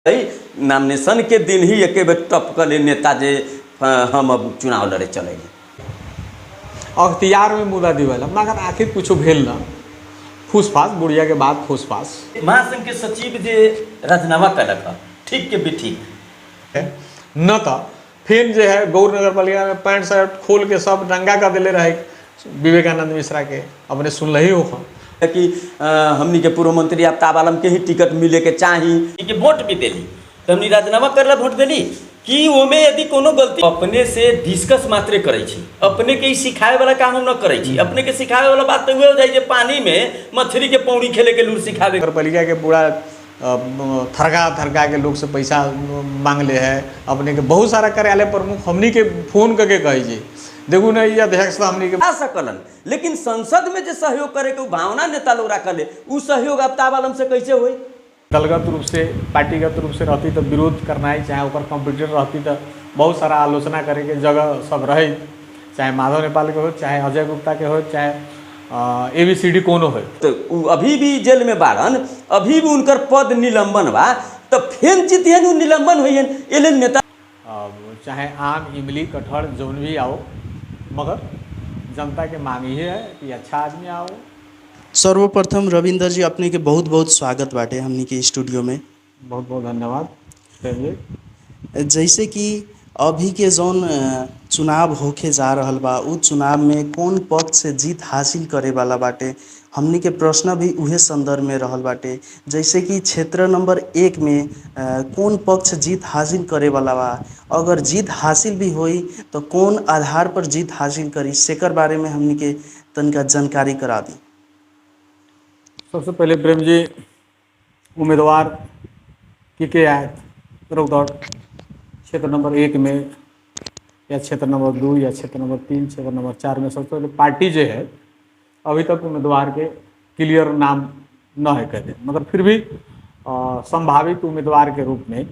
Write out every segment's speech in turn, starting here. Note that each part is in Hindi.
नॉमिनेशन के दिन ही एक बेर टपकल नेता जे हम अब चुनाव लड़े चले अख्तियार में मुद्दा दिवल मगर आखिर कुछ भेल न फूसफास बुढ़िया के बाद फूसफास महासंघ के सचिव जे राजीनामा कलक ठीक के भी ठीक न तो फिर जो है गौर नगर पालिका में पैंट शर्ट खोल के सब नंगा कर दिले रहे विवेकानंद मिश्रा के अपने सुन ही हो कि हमनी के पूर्व मंत्री आफ्ताब आलम के ही टिकट मिले के चाही कि वोट भी दिली तो हमनी राजीनामा करला वोट दिली कि ओमे यदि कोनो गलती अपने से डिस्कस मात्रे करे छी अपने के सिखाए वाला काम हम न करे छी अपने के सिखाए वाला बात तो हो जाए जे पानी में मछली के पौड़ी खेले के लूर सिखावे नगर पालिका के पूरा थरका के लोग से पैसा मांग ले है अपने के बहुत सारा कार्यालय प्रमुख हमनी के फोन करके कहे जी देखू ना ये अध्यक्ष हमनी के आ सकलन लेकिन संसद में जो सहयोग करे के भावना नेता लोग रखले उ सहयोग आफ्ताब आलम से कैसे होई दलगत रूप से पार्टीगत रूप से रहती तो विरोध करना ही चाहे ऊपर कंप्यूटर रहती तो बहुत सारा आलोचना करे के जगह सब रहे चाहे माधव नेपाल के हो चाहे अजय गुप्ता के हो चाहे ABCD कोनो हो तो अभी भी जेल में बारन अभी भी उनकर पद निलंबन बा तो फिर जीतियन निलंबन होइयन एले नेता चाहे आम इमली कटहल जौन भी आओ मगर जनता के मांग ही है कि अच्छा आदमी आओ। सर्वप्रथम रविंदर जी अपने के बहुत बहुत स्वागत बाटे हमनी के स्टूडियो में। बहुत बहुत धन्यवाद। जैसे कि अभी के जौन चुनाव होके जा रहल बा उ चुनाव में कौन पक्ष से जीत हासिल करे वाला बाटे हमनी के प्रश्न भी उहे संदर्भ में रहल बाटे जैसे कि क्षेत्र नंबर 1 में कौन पक्ष जीत हासिल करे वाला बा अगर जीत हासिल भी होई तो कौन आधार पर जीत हासिल करी सेकर बारे में हमनी के तनका जानकारी करा दी। सबसे पहले प्रेम जी उम्मीदवार के आए रौदौड़ क्षेत्र नंबर 1 में या क्षेत्र नंबर 2 या क्षेत्र नंबर 3 क्षेत्र नंबर 4 में सबसे पहले पार्टी जो है अभी तक उम्मीदवार के क्लियर नाम न है कहते मगर फिर भी संभावित उम्मीदवार के रूप में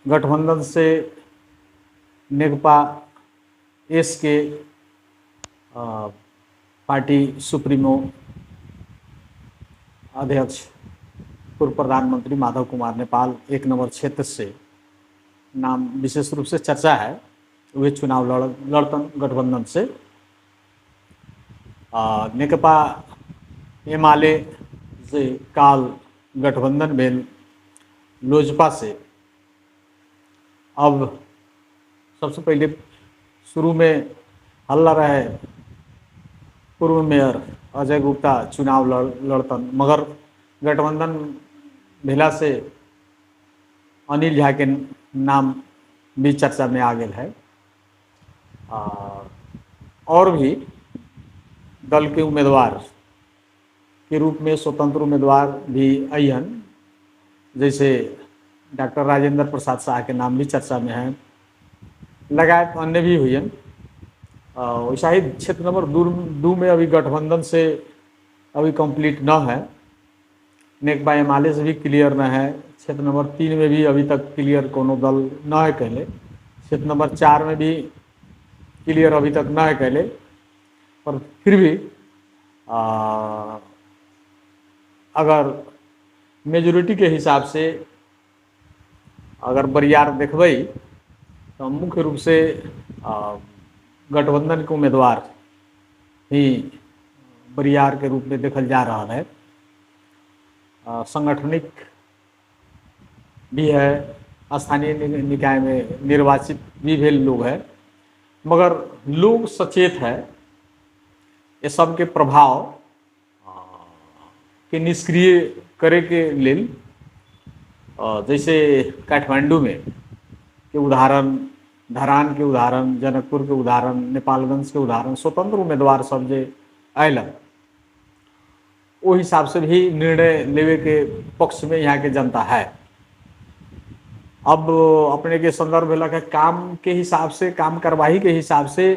गठबंधन से नेकपा एस के पार्टी सुप्रीमो अध्यक्ष पूर्व प्रधानमंत्री माधव कुमार नेपाल 1 नंबर क्षेत्र से नाम विशेष रूप से चर्चा है वे चुनाव लड़तन गठबंधन से नेकपा एमाले से काल गठबंधन भेल लोजपा से अब सबसे पहले शुरू में हल्ला रहे पूर्व मेयर अजय गुप्ता चुनाव लड़तन मगर गठबंधन भेला से अनिल झा के नाम भी चर्चा में आ गया है और भी दल के उम्मीदवार के रूप में स्वतंत्र उम्मीदवार भी अयन जैसे डॉक्टर राजेंद्र प्रसाद शाह के नाम भी चर्चा में है लगायत अन्य भी हुई वैसा ही क्षेत्र नंबर 2 में अभी गठबंधन से अभी कंप्लीट न है नेकपा एमाले से भी क्लियर न है क्षेत्र नंबर 3 में भी अभी तक क्लियर कोनो दल न है कहले क्षेत्र नंबर 4 में भी क्लियर अभी तक न है कहले पर फिर भी अगर मेजोरिटी के हिसाब से अगर बरियार देखबै तो मुख्य रूप से गठबंधन के उम्मीदवार ही बरियार के रूप में देखल जा रहा है। संगठनिक भी है स्थानीय निकाय में निर्वाचित भी भेल लोग है मगर लोग सचेत है ये सब के प्रभाव के निष्क्रिय करे के लेल जैसे काठमांडू में के उदाहरण धरान के उदाहरण जनकपुर के उदाहरण नेपालगंज के उदाहरण स्वतंत्र उम्मीदवार सब जे अयलक वो हिसाब से भी निर्णय लेवे के पक्ष में यहाँ के जनता है। अब अपने के संदर्भ है काम के हिसाब से काम करवाही के हिसाब से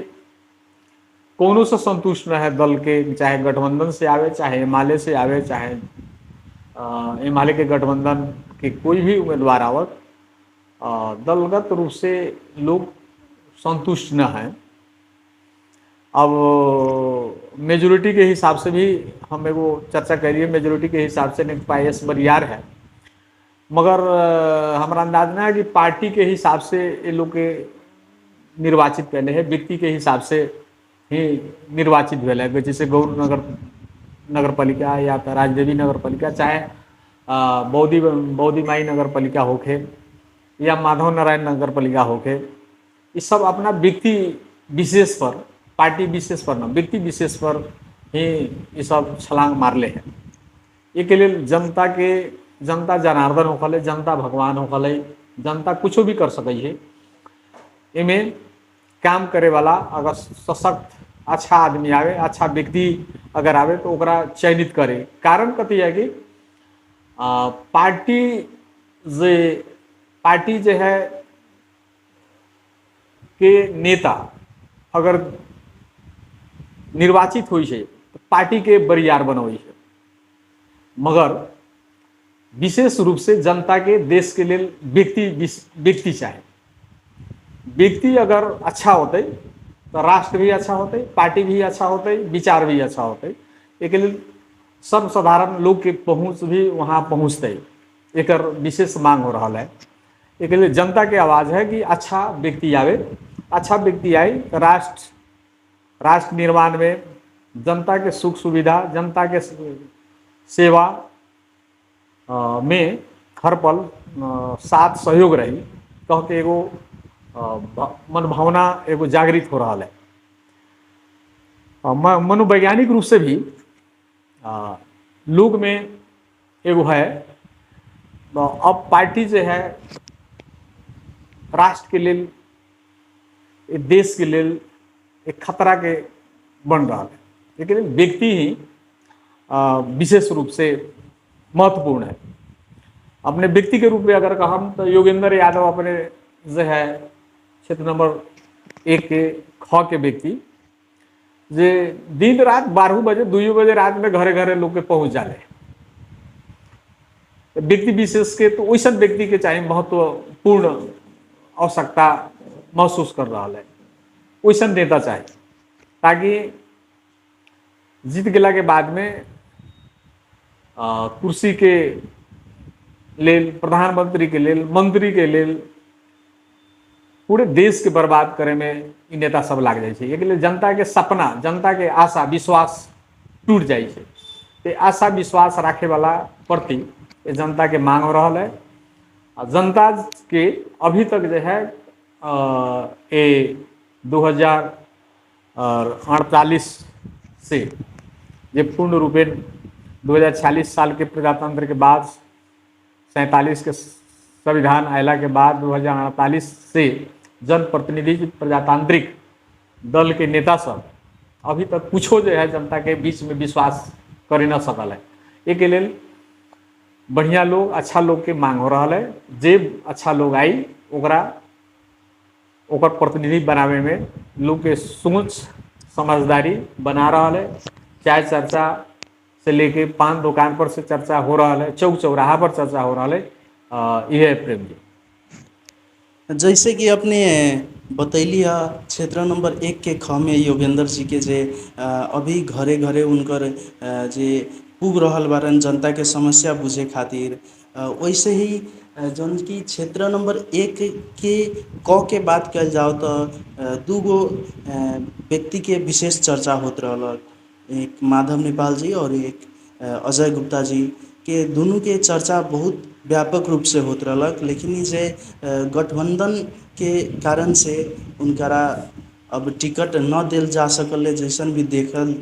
कोनो से संतुष्ट न है दल के चाहे गठबंधन से आवे चाहे एमाले से आवे चाहे एमाले के गठबंधन के कोई भी उम्मीदवार आवत दलगत रूप से लोग संतुष्ट न है। अब मेजोरिटी के हिसाब से भी हम एगो चर्चा करिए मेजोरिटी के हिसाब से नेकपा एस बरियार है मगर हमारा अंदाज ना है कि पार्टी के हिसाब से ये लोग के निर्वाचित पहले है, व्यक्ति के हिसाब से ही निर्वाचित भेल है। जैसे गौर नगर पालिका या तो राजदेवी नगर पालिका, चाहे बौद्धी माई नगर पालिका होके या माधव नारायण नगर पालिका होके, ये सब अपना व्यक्ति विशेष पर, पार्टी विशेष पर न, व्यक्ति विशेष पर ही ये सब छलांग मारले हैं। ये के लिए जनता जनार्दन होखले, जनता भगवान होखले, जनता कुछ भी कर सके है। इमें काम करे वाला अगर सशक्त अच्छा आदमी आवे, अच्छा व्यक्ति अगर आवे तो ओकरा चयनित करे। कारण कथी है कि पार्टी जो है के नेता अगर निर्वाचित हो तो पार्टी के बरियार बनवे है, मगर विशेष रूप से जनता के देश के लिए व्यक्ति चाहे। व्यक्ति अगर अच्छा होते तो राष्ट्र भी अच्छा होते, पार्टी भी अच्छा होते, विचार भी अच्छा होते। एक लिए सर्वसाधारण लोग के पहुँच भी वहाँ पहुँचते, एक विशेष मांग हो रहा है। एक लिए जनता के आवाज़ है कि अच्छा व्यक्ति आवे, अच्छा व्यक्ति आए तो राष्ट्र निर्माण में जनता के सुख सुविधा, जनता के सेवा में हर पल साथ सहयोग रही, कहते एगो मनभावना एगो जागृत हो रहा है। मनोवैज्ञानिक रूप से भी लोग में एगो है, अब पार्टी जो है राष्ट्र के लिए, देश के लिए एक खतरा के बन रहा है। लेकिन व्यक्ति ही विशेष रूप से महत्वपूर्ण है। अपने व्यक्ति के रूप में अगर कहम तो योगेंद्र यादव अपने जो है क्षेत्र नंबर 1 के ख के व्यक्ति जे दिन रात 12 बजे 2 बजे रात में घरे घरे लोग के पहुँच जाले। व्यक्ति विशेष के तो वैसा व्यक्ति के चाहिए महत्वपूर्ण आवश्यकता महसूस कर रहा है, वैसा नेता चाहिए, ताकि जीत गेला के बाद में कुर्सी के लेल, प्रधानमंत्री के लेल, मंत्री के लेल, पूरे देश के बर्बाद करे में इ नेता सब लाग जाए छे। एक लिए जनता के सपना, जनता के आशा विश्वास टूट जाए छे। ते आशा विश्वास राखे वाला प्रति जनता के मांग हो रहा है। जनता के अभी तक जो है 2048 से ये पूर्ण रूपेण 2046 साल के प्रजातंत्र के बाद, 47 के संविधान आयला के बाद 2048 से जनप्रतिनिधि प्रजातांत्रिक दल के नेता सब अभी तक कुछो जो है जनता के बीच में विश्वास कर न सकल है। एक लेल बढ़िया लोग, अच्छा लोग के मांग हो रहा है। जे अच्छा लोग आई ओकर प्रतिनिधि बनावे में लोग के सोच समझदारी बना रहा है। चाय चर्चा से लेके पान दुकान पर से चर्चा हो रहा है, चौक चौराहा पर चर्चा हो रहा है। यह प्रेम जी, जैसे कि अपने बतैली है क्षेत्र नंबर 1 के ख में योगेंद्र जी के जे अभी घरे घरे उनकर जे पुग रहल बारन जनता के समस्या बुझे खातिर, वैसे ही जौन की क्षेत्र नंबर 1 के क के बात कल जाओ तो 2 गो व्यक्ति के विशेष चर्चा होत रहल, एक माधव नेपाल जी और एक अजय गुप्ता जी के, दोनों के चर्चा बहुत व्यापक रूप से होत रहलक। लेकिन जे गठबंधन के कारण से उनकरा अब टिकट न दिल जा सकले जैसन भी देखल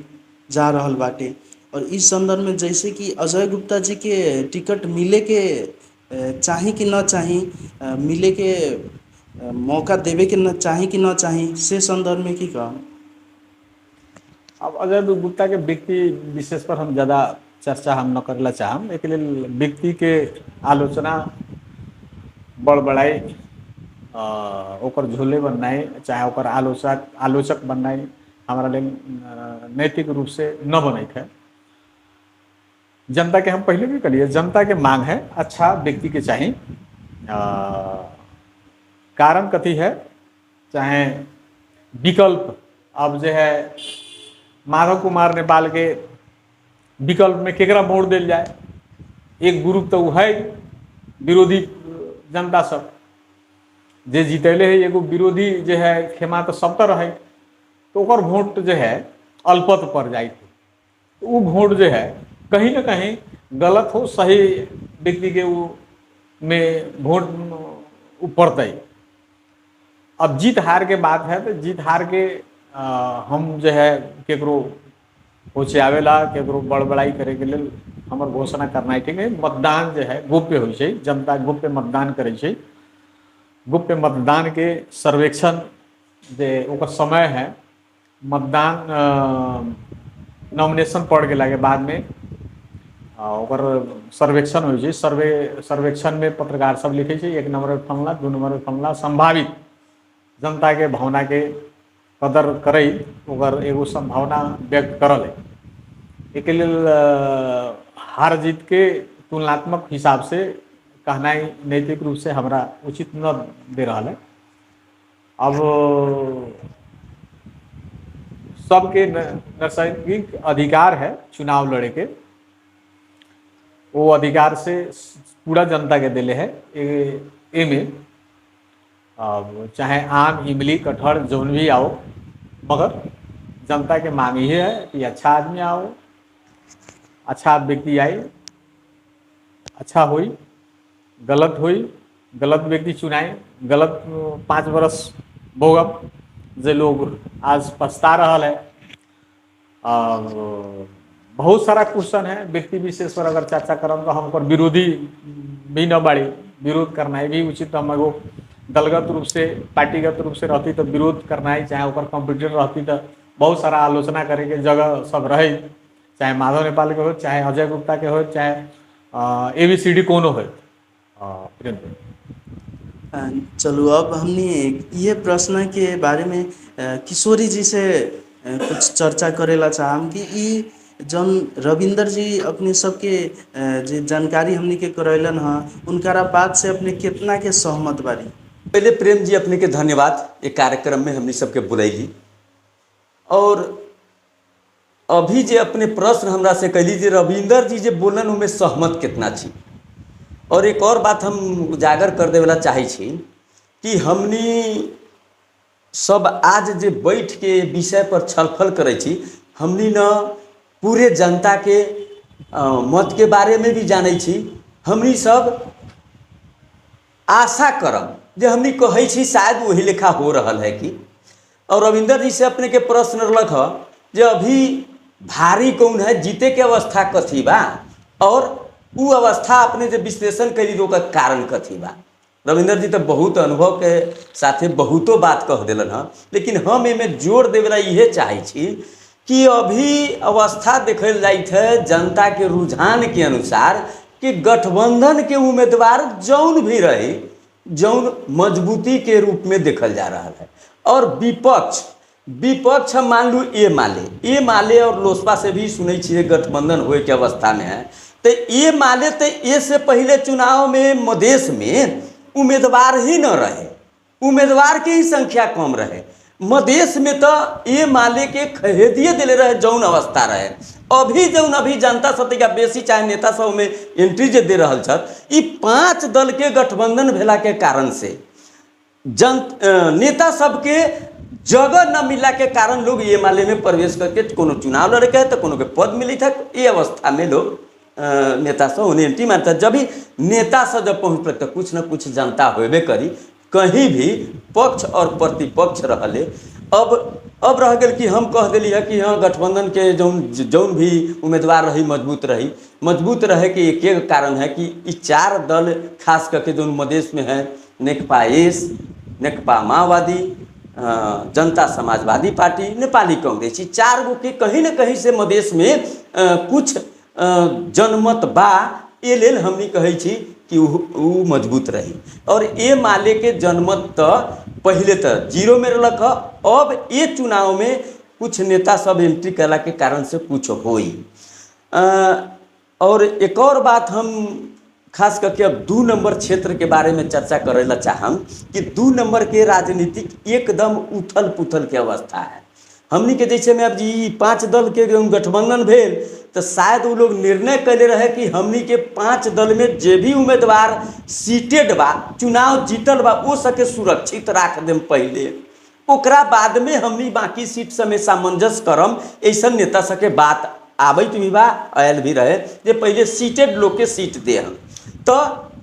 जा रहल बाटे। और इस संदर्भ में जैसे कि अजय गुप्ता जी के टिकट मिले के चाही कि न चाही, मिले के मौका देवे के न चाही कि न चाही, से संदर्भ में की कहा? अब अजय गुप्ता के व्यक्ति विशेष पर हम ज़्यादा चर्चा हम न करला चाहम। एक लिए व्यक्ति के आलोचना बड़बड़ाई ओकर झोले बननाई, चाहे ओकर आलोचक बननाई हमारा लिए नैतिक रूप से न बने है। जनता के हम पहले भी करिए, जनता के मांग है अच्छा व्यक्ति के चाहिए। कारण कथी है, चाहे विकल्प अब जो है माधव कुमार नेपाल के विकल्प में केकरा वोट दिल जाए। एक ग्रुप तो है विरोधी जनता सब जे जीतैले है, एगो विरोधी जो है खेमा तो सब तो रहे, तो ओकर वोट जो है अल्पत पड़ जाए, तो वो वोट जो है कहीं ना कहीं गलत हो सही व्यक्ति के वो में वोट पड़ते। अब जीत हार के बात है तो जीत हार के हम जो है केकरो पहुँचे आवेला केकरो बड़बड़ाई करे के लिए हमार घोषणा करना है, ठीक है। मतदान जो है गोप्य हो, जनता गोप्य मतदान करे, गुप्त मतदान के सर्वेक्षण जे ओकर समय है, मतदान नॉमिनेशन पड़ गया के बाद में ओकर सर्वेक्षण हो, सर्वेक्षण में पत्रकार सब लिखे छे 1 नंबर पे फलना 2 नंबर पे फलना, संभावित जनता के भावना के कदर करे, ओकर एगो संभावना व्यक्त करल है। एक हार जीत के तुलनात्मक हिसाब से कहना नैतिक रूप से हमरा उचित न दे रहा है। अब सबके नैसर्गिक अधिकार है चुनाव लड़े के, वो अधिकार से पूरा जनता के दिले है। में अब चाहे आम इमली कटहर जौन भी आओ, मगर जनता के मांग ये है कि अच्छा आदमी आओ, अच्छा व्यक्ति आए, अच्छा हुई, गलत हुई, गलत व्यक्ति चुनाए, गलत 5 बरस भोगब जे लोग आज पछता रहा है। बहुत सारा क्वेश्चन है, व्यक्ति विशेष पर अगर चर्चा करम तो हम पर विरोधी भी न बाड़ी, विरोध करना है भी उचित। हम एगो दलगत रूप से पार्टीगत रूप से रहती तो विरोध करना है, चाहे ओकर कंप्यूटर रहती तो बहुत सारा आलोचना करे के जगह सब रहे, चाहे माधव नेपाल के हो, चाहे अजय गुप्ता के हो, चाहे ABCD कोनो हो। चलो अब हमने ये प्रश्न के बारे में किशोरी जी से कुछ चर्चा करेला चाहम कि ई जन रविंदर जी अपने सबके जो जानकारी हमने के करैलन हाँ, उनकारा बात से अपने कितना के सहमत बारी। पहले प्रेम जी अपने के धन्यवाद, एक कार्यक्रम में हमने सबके बुलाईली। और अभी जे अपने प्रश्न हमरा से कैली जे रविंदर जी जे बोलन उनमें सहमत कितना छी। और एक और बात हम उजागर कर देवेला चाहे छी कि हमनी सब आज जे बैठ के विषय पर छलफल करे छी, हमनी न पूरे जनता के मत के बारे में भी जाने छी। हमनी सब आशा करम जे हमनी कहे छी शायद वही लेखा हो रहल है कि। और रविंदर जी से अपने के प्रश्न रख जे अभी भारी कौन है, जीते के अवस्था कथी बा, और उ अवस्था अपने जो विश्लेषण करी तो कारण कथी बा। रविंदर जी तो बहुत अनुभव के साथे बहुतो बात कह दिलन हाँ, लेकिन हम एमें जोर देवेला ये चाहे छी कि अभी अवस्था देखल जाइत है जनता के रुझान के अनुसार कि गठबंधन के उम्मीदवार जौन भी रहे, जौन मजबूती के रूप में देखल जा रहा है। और विपक्ष हम मान लू ए माले और लोसपा से भी सुनै छियै गठबंधन होए के अवस्था में है। तो ये माले तो ये से पहले चुनाव में मधेश में उम्मीदवार ही न रहे, उम्मीदवार की ही संख्या कम रहे। मधेश में तो ये माले के खहेदिए दिले रहे जौन अवस्था रहे। अभी जनता सत्ता बेसी चाहे नेता सब में एंट्री जे दे रहल छथ, ई 5 दल के गठबंधन भेला के कारण से नेता सबके जगह न मिला के कारण लोग ये माले में प्रवेश करके कोनो चुनाव लड़े के है तो कोनो के पद मिली था। ये अवस्था में लोग नेता सब उन्हें एंट्री मानता। जब भी नेता सब जब पहुँच तो कुछ न कुछ जनता होबे करी, कहीं भी पक्ष और प्रतिपक्ष रहले। अब रह गल कि हम कह दिली है कि हाँ गठबंधन के जौन भी उम्मीदवार रही मजबूत रहे कि एक कारण है कि ये 4 दल खास करके जो मधेश में है, नेकपा एस, नेकपा माओवादी, जनता समाजवादी पार्टी, नेपाली कांग्रेस, 4 गो के कहीं न कहीं से मधेश में कुछ जनमत बा। ये लेल हमनी कहे छी कि उ मजबूत रही। और ये माले के जनमत तो पहले तो 0 में रख, अब ये चुनाव में कुछ नेता सब एंट्री कला के कारण से कुछ होई। और एक और बात हम खास करके अब 2 नंबर क्षेत्र के बारे में चर्चा करेला चाहम कि 2 नंबर के राजनीतिक एकदम उथल पुथल के अवस्था है। हमनी के जैसे में अब जी 5 दल के गठबंधन भेल तो शायद वो लोग निर्णय कैले रहे कि हमनी के 5 दल में जे भी उम्मीदवार सीटेड बा, चुनाव जीतल बा, वो सके सुरक्षित राख देम पहले, ओकरा बाद में हमनी बाकी सीट समेत सामंजस्य करम। ऐसा नेता सके बात आबैत भी बा, आयल भी रहे जे पहले सीटेड लोग के सीट दे हम। तो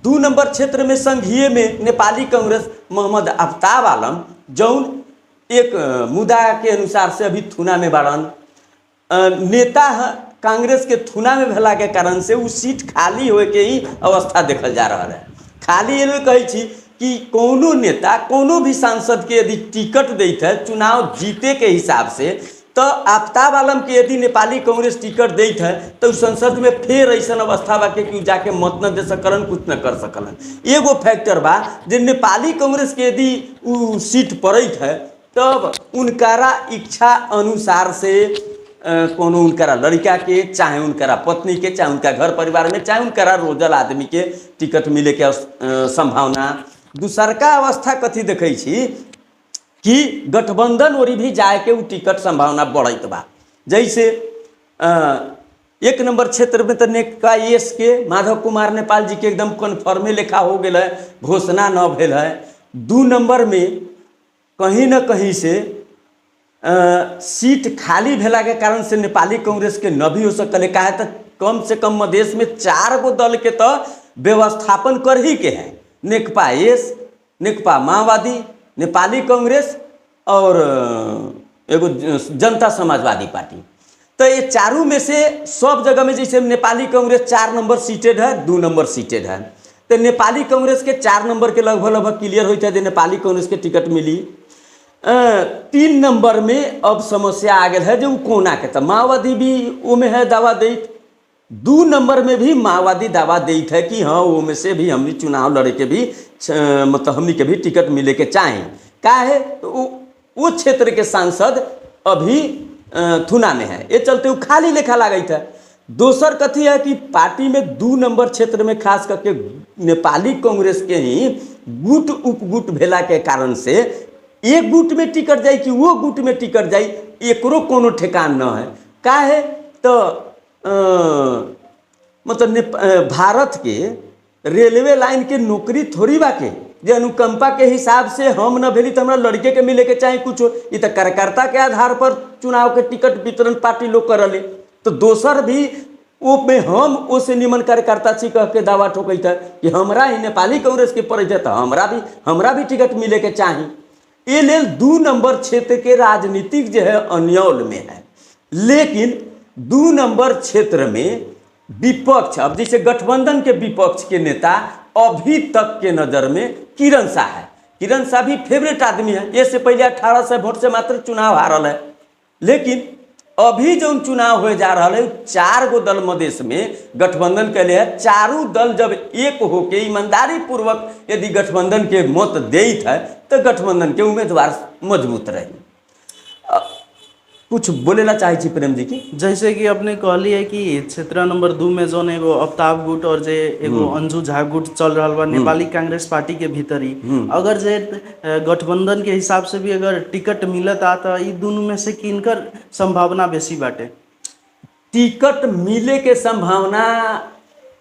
2 नंबर क्षेत्र में संघीय में नेपाली कांग्रेस मोहम्मद आफ्ताब आलम जौन एक मुद्दा के अनुसार से अभी थुना में बाड़न, नेता कांग्रेस के थुना में भेला के कारण से वो सीट खाली होए के ही अवस्था देखल जा रहा है। खाली ये कही छी कि कोनो नेता कोनो भी सांसद के यदि टिकट देते है चुनाव जीते के हिसाब से, तो आफ्ताब आलम के यदि नेपाली कांग्रेस टिकट देते है तो संसद में फिर ऐसा अवस्था बा कि जाके मत न दे सकलन, कुछ न कर सकलन। एगो फैक्टर बा जे नेपाली कांग्रेस के यदि उ सीट पड़त है तब उनकारा इच्छा अनुसार से कोनो उनकारा लड़का के, चाहे उनकारा पत्नी के, चाहे उनका घर परिवार में, चाहे उनकारा रोजल आदमी के टिकट मिले के संभावना। दूसरका अवस्था कथी देखै छी कि गठबंधन ओरी भी जाए के उ टिकट संभावना बढ़त बा। जैसे 1 नंबर क्षेत्र में तो नेका एस के माधव कुमार नेपाल जी के एकदम कन्फर्मे लेखा हो गया है, घोषणा न भेल है। 2 नंबर में कहीं न कहीं से सीट खाली भेला के कारण से नेपाली कांग्रेस के न भी हो सकले, काहे तो कम से कम मधेश में 4 गो दल के तो व्यवस्थापन कर ही के है, नेकपा एस, नेकपा माओवादी, नेपाली कांग्रेस और एगो जनता समाजवादी पार्टी। तो ये चारों में से सब जगह में जैसे नेपाली कांग्रेस 4 नंबर सीटेड है, 2 नंबर सीटेड है, तो नेपाली कांग्रेस के 4 नंबर के लगभग क्लियर होता है जो नेपाली कांग्रेस के टिकट मिली। 3 नंबर में अब समस्या आ गया है जो कोना के, तो माओवादी भी वो में है दावा दे। 2 नंबर में भी माओवादी दावा देत है कि हाँ वो में से भी हमनी चुनाव लड़े के भी मतलब हमनी के भी टिकट मिले के चाहे, का है वो क्षेत्र के सांसद अभी थुना में है, ये चलते वो खाली लेखा लागत है। दोसर कथी है कि पार्टी में 2 नंबर क्षेत्र में खास करके नेपाली कांग्रेस के ही गुट उपगुट भेला के कारण से एक गुट में टिकट जाए कि वो गुट में टिकट जाए एकरो कोनो ठेकान न है, का है तो मतलब भारत के रेलवे लाइन के नौकरी थोड़ी बाके जे अनुकंपा के हिसाब से हम न भेली तो हमरा लड़के के मिले के चाहे कुछ, ये तो कार्यकर्ता के आधार पर चुनाव के टिकट वितरण पार्टी लोग करले। तो दोसर भी वो में हम उसे निमन कार्यकर्ता छी कह के दावा ठोकत है कि हमरा ही नेपाली कांग्रेस के पड़े तो हमरा भी टिकट मिले के चाही। ये लेल 2 नंबर क्षेत्र के राजनीतिक जो है अन्यल में है, लेकिन 2 नंबर क्षेत्र में विपक्ष, अब जैसे गठबंधन के विपक्ष के नेता अभी तक के नज़र में किरण शाह है। किरण शाह भी फेवरेट आदमी है, इससे पहले 1800 वोट से मात्र चुनाव हारल है, लेकिन अभी जो चुनाव हो जा रहा है 4 गो दल मधेश में गठबंधन के लिए है। चारों दल जब एक होके ईमानदारी पूर्वक यदि गठबंधन के मत देत है तो गठबंधन के उम्मीदवार मजबूत रहे। कुछ बोलेला चाहे छी प्रेम जी की? जैसे कि अपने कहली है कि क्षेत्र नंबर 2 में जोन एगो अफ्ताब गुट और जे एगो अंजू झा गुट चल रहा बा नेपाली कांग्रेस पार्टी के भीतर ही, अगर जे गठबंधन के हिसाब से भी अगर टिकट मिलता तो ये दोनों में से किनकर संभावना बेसी बाटे? टिकट मिले के संभावना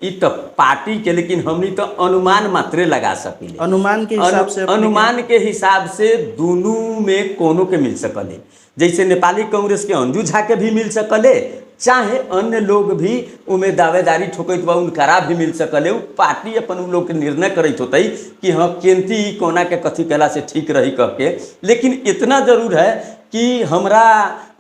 ये तो पार्टी के, लेकिन हमनी तो अनुमान मात्रे लगा सकिले। अनुमान के हिसाब से अनुमान के हिसाब से दोनों में कोनो के मिल सकले, जैसे नेपाली कांग्रेस के अंजू झा के भी मिल सकले, चाहे अन्य लोग भी उमें दावेदारी ठोकत बा उनकरा भी मिल सकले। वो पार्टी अपन उन लोग के निर्णय करत होते कि हाँ केंती कोना के कथी कला से ठीक रही कह के। लेकिन इतना जरूर है कि हमरा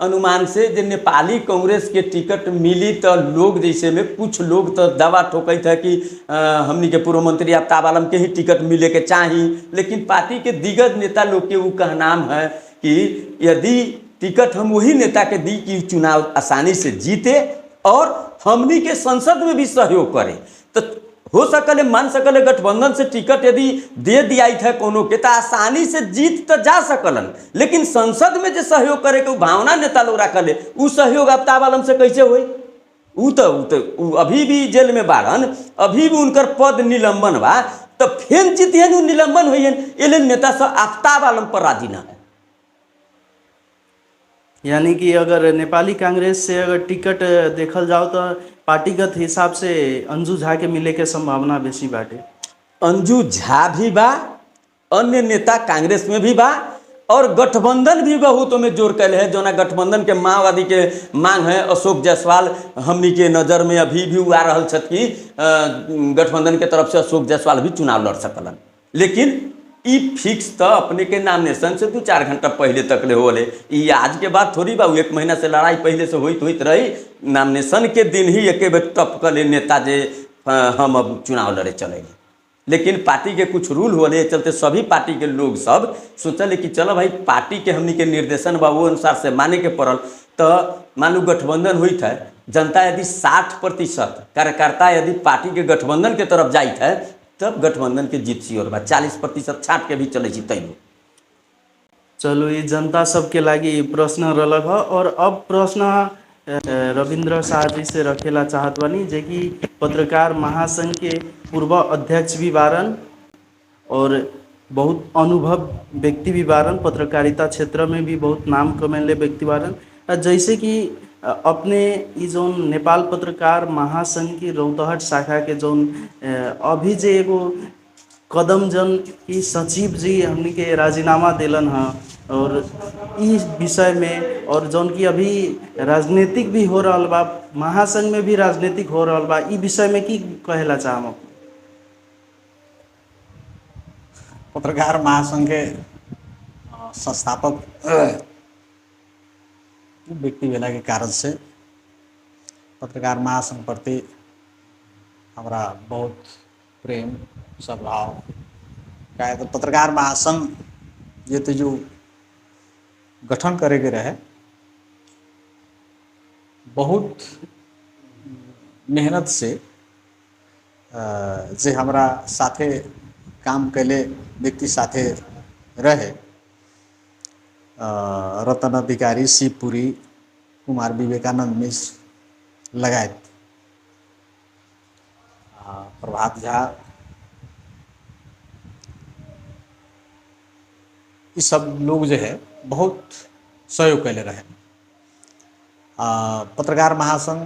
अनुमान से जो नेपाली कांग्रेस के टिकट मिली तो लोग जैसे में कुछ लोग तो दावा ठोकत है कि हमनी के पूर्व मंत्री आफ्ताब आलम के ही टिकट मिले के चाही, लेकिन पार्टी के दिग्गज नेता लोग के वो कहनाम है कि यदि टिकट हम वही नेता के दी कि चुनाव आसानी से जीते और हमनी के संसद में भी सहयोग करे, तो हो सकले मान सकले गठबंधन से टिकट यदि दे दिया था कोनो के तो आसानी से जीत तो जा सकलन, लेकिन संसद में जो सहयोग करे के भावना नेता लोग रखले उ सहयोग आफ्ताब आलम से कैसे होई? उ तो अभी भी जेल में बाड़न, अभी भी उनकर पद निलंबन बा, तो फेन जीतियन निलंबन होइयन। ये नेता सब आफ्ताब आलम पर राजी ना है। यानी कि अगर नेपाली कांग्रेस से अगर टिकट देखल जाओ तो पार्टीगत हिसाब से अंजू झा के मिले के संभावना बेसी बाटे। अंजू झा भी बा, अन्य नेता कांग्रेस में भी बा, और गठबंधन भी बहुत में जोर कैल है। जोना गठबंधन के माओवादी के मांग है, अशोक जायसवाल हमनी के नज़र में अभी भी आ रहा छत कि गठबंधन के तरफ से अशोक जायसवाल भी चुनाव लड़ सकलन। लेकिन ई फिक्स तो अपने के नामिनेशन से 2-4 घंटा पहले तक ले होले। ई आज के बाद थोड़ी बा, 1 महीना से लड़ाई पहले से होइत रही। नामिनेशन के दिन ही एक बेर टपकले नेता जे हम अब चुनाव लड़े चलेंगे। लेकिन पार्टी के कुछ रूल होने चलते सभी पार्टी के लोग सब सोचल कि चलो भाई पार्टी के हमनी के निर्देशन बा वो अनुसार से माने के पड़ल। तो मान लो गठबंधन हुई है, जनता यदि 60% कार्यकर्ता यदि पार्टी के गठबंधन के तरफ जाइत है तब गठबंधन के जीत सियोर बा। 40% छाट के भी चले तैयो। चलो ये जनता सबके लागि प्रश्न रहलक ह। और अब प्रश्न रविंद्र शाह जी से रखेला चाहत बानी, जे कि पत्रकार महासंघ के पूर्व अध्यक्ष भी बारन और बहुत अनुभव व्यक्ति भी बारन, पत्रकारिता क्षेत्र में भी बहुत नाम कमेले व्यक्ति बारन। जैसे कि अपने ई जोन नेपाल पत्रकार महासंघ की रौतहट शाखा के जोन अभी जे एगो कदम जन की सचिव जी हमनी के राजीनामा दिलन है, और इस विषय में और जौन की अभी राजनीतिक भी हो रहा बा, महासंघ में भी राजनीतिक हो रहा बा, ई विषय में की कहेला चाहम? पत्रकार महासंघ के संस्थापक व्यक्ति भेला के कारण से पत्रकार महासंघ प्रति हमारा बहुत प्रेम सद्भाव का है। तो पत्रकार महासंघ ये तो जो गठन करे के रहे, बहुत मेहनत से जे हमारा साथे काम कैले व्यक्ति साथे रहे, रतन अधिकारी, शिवपुरी, कुमार विवेकानंद मिश्र लगायत प्रभात झा, ये सब लोग जो है बहुत सहयोग कैले रहे। पत्रकार महासंघ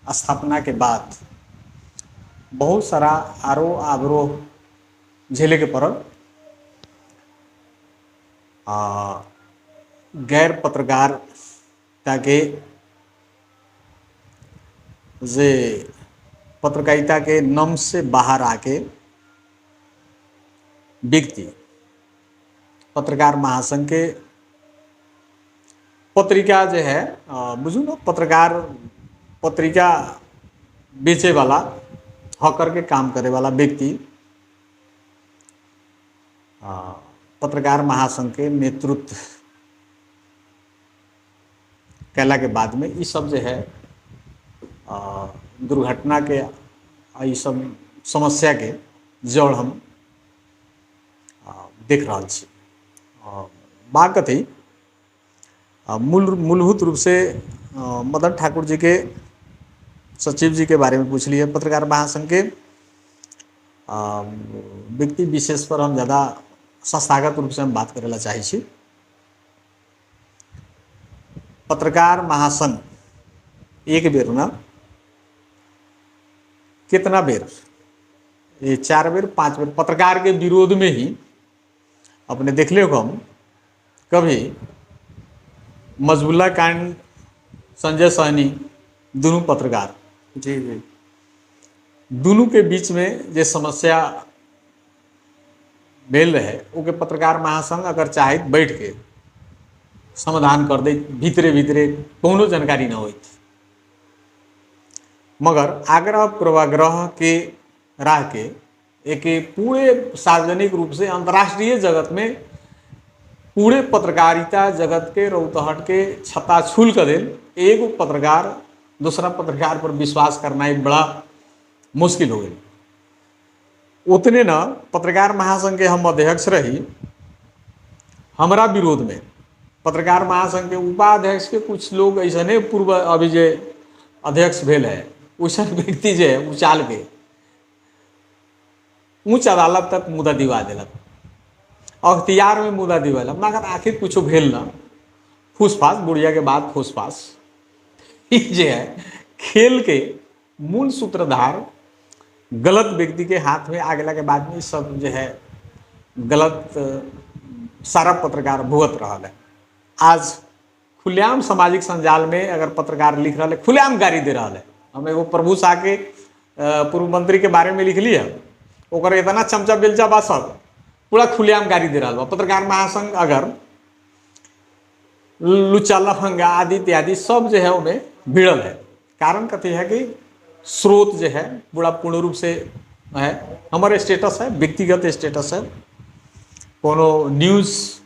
स्थापना के बाद बहुत सारा आरोह अवरोह झेले के पड़ल। गैर पत्रकारिता के जे पत्रकारिता के नम से बाहर आके व्यक्ति पत्रकार महासंघ के पत्रिका जो है बुझू न, पत्रिका बेचे वाला हकर के काम करे वाला व्यक्ति पत्रकार महासंघ के नेतृत्व कैला के बाद में ये सब जो है दुर्घटना के ये सब समस्या के जड़ हम देख रहा छी। बात कथी मूलभूत रूप से मदन ठाकुर जी के सचिव जी के बारे में पूछ लिए। पत्रकार महासंघ के व्यक्ति विशेष पर हम ज़्यादा संस्थागत रूप से हम बात करेला चाहे छी। पत्रकार महासंघ एक बेर ना कितना बेर, ये 4 बेर 5 बेर पत्रकार के विरोध में ही अपने देख ले हम कभी मजबुल्ला कांड, संजय सहनी, दोनों पत्रकार जी जी दोनों के बीच में जो समस्या भेल रहे ओके पत्रकार महासंघ अगर चाहे बैठ के समाधान कर दे, भीतरे भीतरे कोनो जानकारी न होती, मगर आग्रह पूर्वाग्रह के राह के एक पूरे सार्वजनिक रूप से अंतर्राष्ट्रीय जगत में पूरे पत्रकारिता जगत के रौतहट के छता छूल कर दिल। एक पत्रकार दूसरा पत्रकार पर विश्वास करना ही बड़ा मुश्किल हो गई। उतने न पत्रकार महासंघ के हम अध्यक्ष रही, हमारा विरोध में पत्रकार महासंघ के उपाध्यक्ष के कुछ लोग ऐसे पूर्व अभी जे अध्यक्ष भेल है वैसा व्यक्ति जो है उचाल के उच्च अदालत तक मुद्दा दिवा दिलक, अख्तियार में मुद्दा दिवेलक, मगर आखिर कुछ भेल न। फूसफास, गुड़िया के बाद फूसफास, ये जो है खेल के मूल सूत्रधार गलत व्यक्ति के हाथ में आ गया के बाद में सब जो है गलत सारा पत्रकार भुगत रहा है। आज खुलेआम सामाजिक संजाल में अगर पत्रकार लिख रहा है, खुलेआम गाली दे रहा है। हम एगो प्रभु शाह के पूर्व मंत्री के बारे में लिख लिया, ओकर इतना चमचा बेलचा बा सब पूरा खुलेआम गाली दे रहा बा। पत्रकार महासंघ अगर लुच्चा लफंगा आदि इत्यादि सब जो है उनमें भिड़ल है। कारण कथी है कि स्रोत जो है बड़ा पूर्ण रूप से है, हमारे स्टेटस है, व्यक्तिगत स्टेटस है, कोनो न्यूज़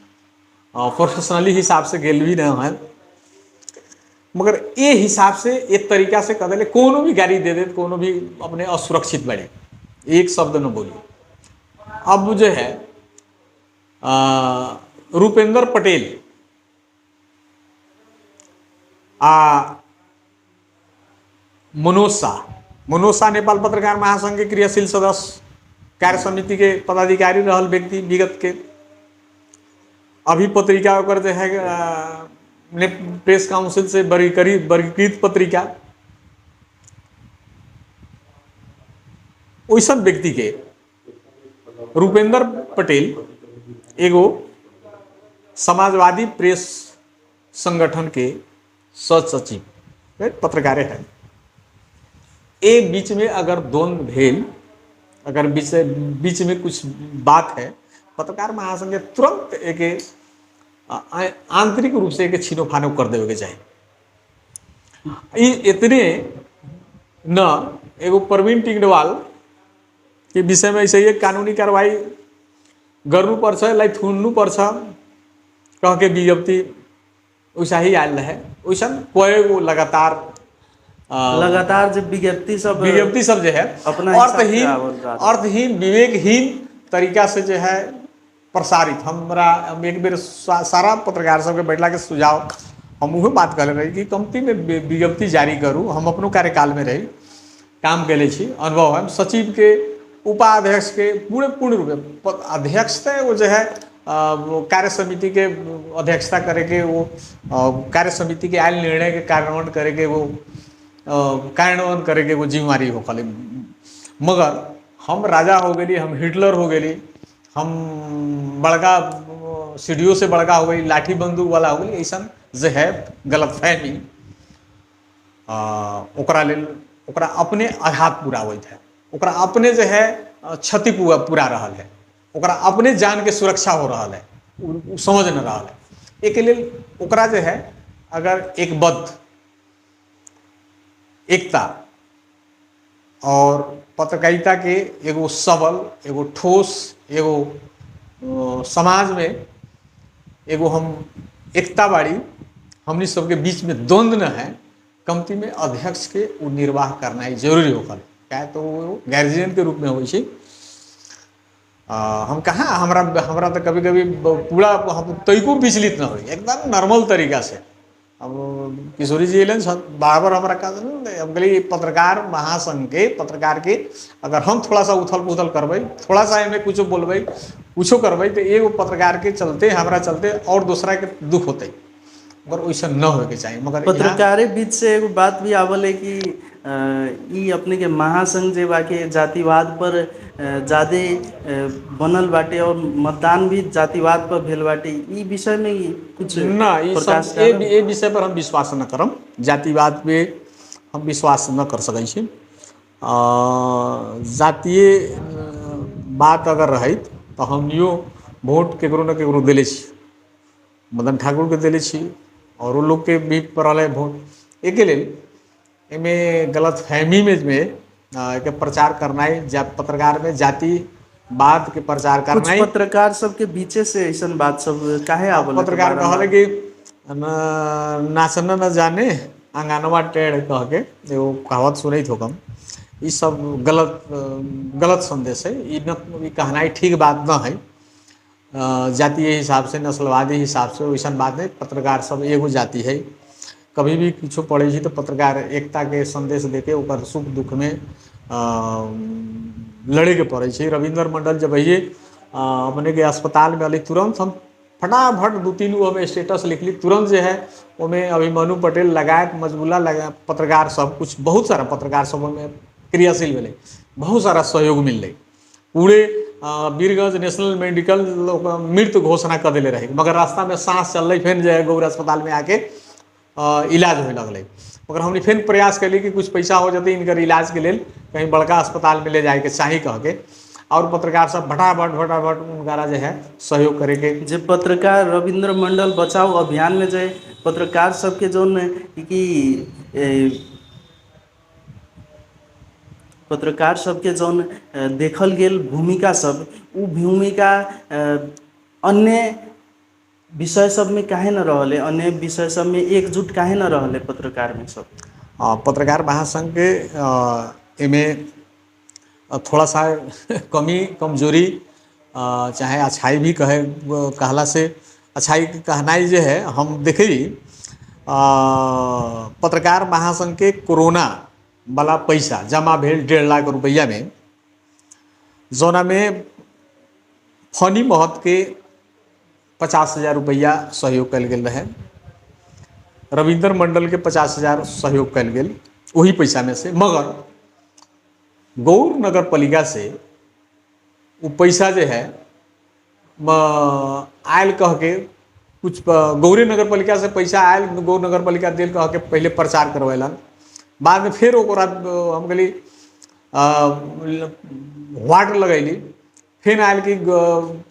प्रोफेशनली हिसाब से गेल भी नहीं है, मगर ये हिसाब से एक तरीका से कदले कोनो भी गाड़ी दे दे, कोनो भी अपने असुरक्षित बढ़े, एक शब्द न बोलिए। अब जो है रूपेंद्र पटेल मनोज शाह नेपाल पत्रकार महासंघ के क्रियाशील सदस्य, कार्य समिति के पदाधिकारी रहल व्यक्ति विगत के, अभी पत्रिका ओकर जो है प्रेस काउंसिल से वर्गीकृत पत्रिका, वैसा व्यक्ति के रूपेंद्र पटेल एगो समाजवादी प्रेस संगठन के सह सचिव पत्रकारे है। ए बीच में अगर द्वंद्व भेल, अगर बीच में कुछ बात है, पत्रकार महासंघ तुरंत एक आंतरिक रूप से एक छीनो फानो कर देवे के चाहिए। इतने न एगो प्रवीण टिंगडवाल के विषय में ऐसे एक कानूनी कार्रवाई गर्नु पर्छ, लाई थुन्नु पर्छ कह के विज्ञप्ति वैसा ही आयल है। वैसा कोई लगातार जब विज्ञप्ति सब जो है अपना अर्थहीन विवेकहीन तरीका से जो है प्रसारित, हम एक बेर सारा पत्रकार सबके बैठला के सुझाव हम वही बात कर रही कि कंपनी में विज्ञप्ति जारी करूँ। हम अपनों कार्यकाल में रही काम कैले छी, अनुभव है। सचिव के उपाध्यक्ष के पूर्ण रूप में अध्यक्ष थे वो जो है कार्य समिति के अध्यक्षता करेंगे, वो कार्य समिति के आयल निर्णय के कार्यान्वयन करेंगे, वो कार्यान्वयन करेंगे, वो जिम्मेवारी हो खाली। मगर हम राजा हो गई, हम हिटलर हो गई, हम बड़का सीढ़ियों से बड़का हो गई, लाठी बंदूक वाला हो गई, ऐसा जो है गलतफहमी ओकरा लेल ओकरा अपने आघात पूरा होइत है, ओकरा अपने जो है क्षति पूरा रहल है, ओकरा अपने जान के सुरक्षा हो रहा है, उ समझ न रहा है। एक लेल ओकरा जो है अगर एक बद्ध एकता और पत्रकारिता के एगो सबल, एगो ठोस, एगो समाज में एगो हम एकता बाड़ी, हमनी सबके बीच में द्वंद्व न है, कंपनी में अध्यक्ष के वो निर्वाह करना ही जरूरी होकर, क्या तो वो गार्जियन के रूप में हो। हम कहाँ हमरा तो कभी कभी पूरा हम तैको विचलित न हो, एकदम नॉर्मल तरीका से। अब किशोरी जी एलन बार हमारा कहा हम कहली पत्रकार महासंघ के पत्रकार के अगर हम थोड़ा सा उथल पुथल करबै, थोड़ा सा इनमें कुछ बोलबै, कुछो करबै तो एगो पत्रकार के चलते हमारा चलते और दूसरा के दुख होते, मगर वैसा न हो के चाहिए। मगर पत्रकारे बीच से एगो बात भी आवल है कि ई अपने के महासंघ जे बाके जातिवाद पर ज़्यादा बनल बाटे और मतदान भी जातिवाद पर भेल बाटे, ई विषय में कुछ ना, ये विषय पर हम विश्वास न करम, जातिवाद पे हम विश्वास न कर सकै छी। जातीय बात अगर रही तो हम यो वोट केकरो न केकरो दिले छी, मदन ठाकुर के दिले छी और वो लोग के भी पड़ल है वोट। एक लेल इमें गलत फहमी में एक प्रचार करना है, पत्रकार में जातिवाद के प्रचार करना है। पत्रकार सबके बीचे से ऐसा बात सब काहे आवल? पत्रकार कहले कि नाचना न जाने अंगनवा टेढ़ कह के एगो कहावत सुनई थोकम, ये सब गलत संदेश है। ये कहना ठीक बात न है, जातीय हिसाब से, नस्लवादी हिसाब से वैसा बात नहीं। पत्रकार सब एगो जाति है, कभी भी कुछ पढ़े छी तो पत्रकार एकता के संदेश देके ओकर सुख दुख में लड़े के पड़े छी। रविंद्र मंडल जब ये अपने के अस्पताल में अली तुरंत हम फटाफट 2-3 गो हमें स्टेटस लिखली, तुरंत जो है ओमे अभिमन्यु पटेल लगायत मजबूला लगा पत्रकार सब कुछ बहुत सारा पत्रकार सब में क्रियाशील भेले, बहुत सारा सहयोग मिलले। पूरे वीरगंज नेशनल मेडिकल मृत घोषणा कर दिले रहे, मगर रास्ता में सांस चल फिर जो है गौर अस्पताल में आके इलाज होने लगल। मगर हमने फिर प्रयास कैली कि कुछ पैसा हो जाते इनकर इलाज के लिए कहीं बड़का अस्पताल में ले जाए के चाही कह के, और पत्रकार सब फटाफट उनका जो है सहयोग करे के। जे पत्रकार रविंद्र मंडल बचाओ अभियान में जो पत्रकार सबके जोन कि पत्रकार सबके जौन देखल गेल भूमिका सब, उ भूमिका अन्य विषय सब में काहे न रहले, अन्य विषय सब में एकजुट काहे न रहले पत्रकार में सब? पत्रकार महासंघ के एमे थोड़ा सा कमी कमजोरी चाहे अच्छाई भी कहला से अच्छाई कहनाई जो है हम देखे पत्रकार महासंघ के कोरोना वाला पैसा जमा भेल 1.5 लाख रुपया में, जोना में फनी महत के 50,000 रुपया सहयोग कल गेल रहे, रविंद्र मंडल के 50,000 सहयोग कल गेल वही पैसा में से। मगर गौर नगर पालिका से वो पैसा जो है आयल कह के कुछ गौरी नगर पालिका से पैसा आयल, गौर नगर पालिका दिल कह के पहले प्रचार करवेलन, बाद में फिर ओकरा हम कहली वाट लगैली, फिर आयल कि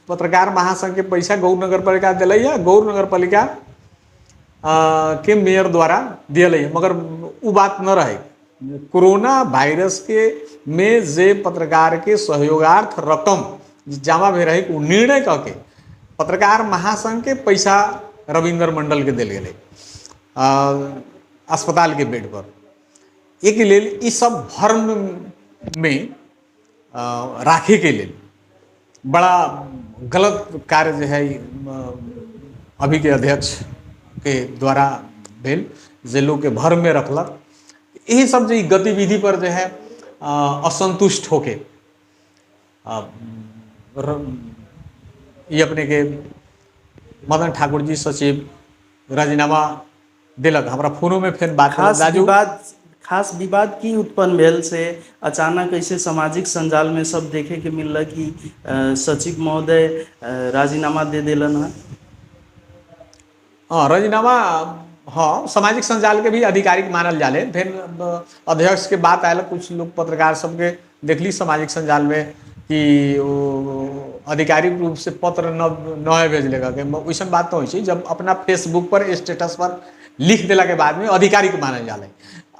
पत्रकार महासंघ के पैसा गौर नगर पालिका दिल है, गौर नगर पालिका के मेयर द्वारा दिल है। मगर वो बात न रहे, कोरोना वायरस के में जे पत्रकार के सहयोगार्थ रकम जमा में रहे वो निर्णय करके पत्रकार महासंघ के पैसा रविंद्र मंडल के दिल गए अस्पताल के बेड पर। एक लेल ई सब भर्म में राखे के लिए बड़ा गलत कार्य जो है अभी के अध्यक्ष के द्वारा भेल, जे लोग के भर्म में रखलक। यही सब जो गतिविधि पर जो है असंतुष्ट होके ये अपने के मदन ठाकुर जी सचिव राजीनामा दिलक। हमारा फोनों में फिर बात खास विवाद की उत्पन्न भेल से अचानक ऐसे सामाजिक संजाल में सब देखे के मिलल कि सचिव महोदय राजीनामा दे दिलन है। हाँ, राजीनामा हाँ सामाजिक संजाल के भी आधिकारिक मानल जाले। फिर अध्यक्ष के बात आयल, कुछ लोग पत्रकार सबके देखली सामाजिक संजाल में कि आधिकारिक रूप से पत्र न भेजले के वैसा बात तो हो, जब अपना फेसबुक पर स्टेटस पर लिख दिला के बाद में आधिकारिक मानल जाले।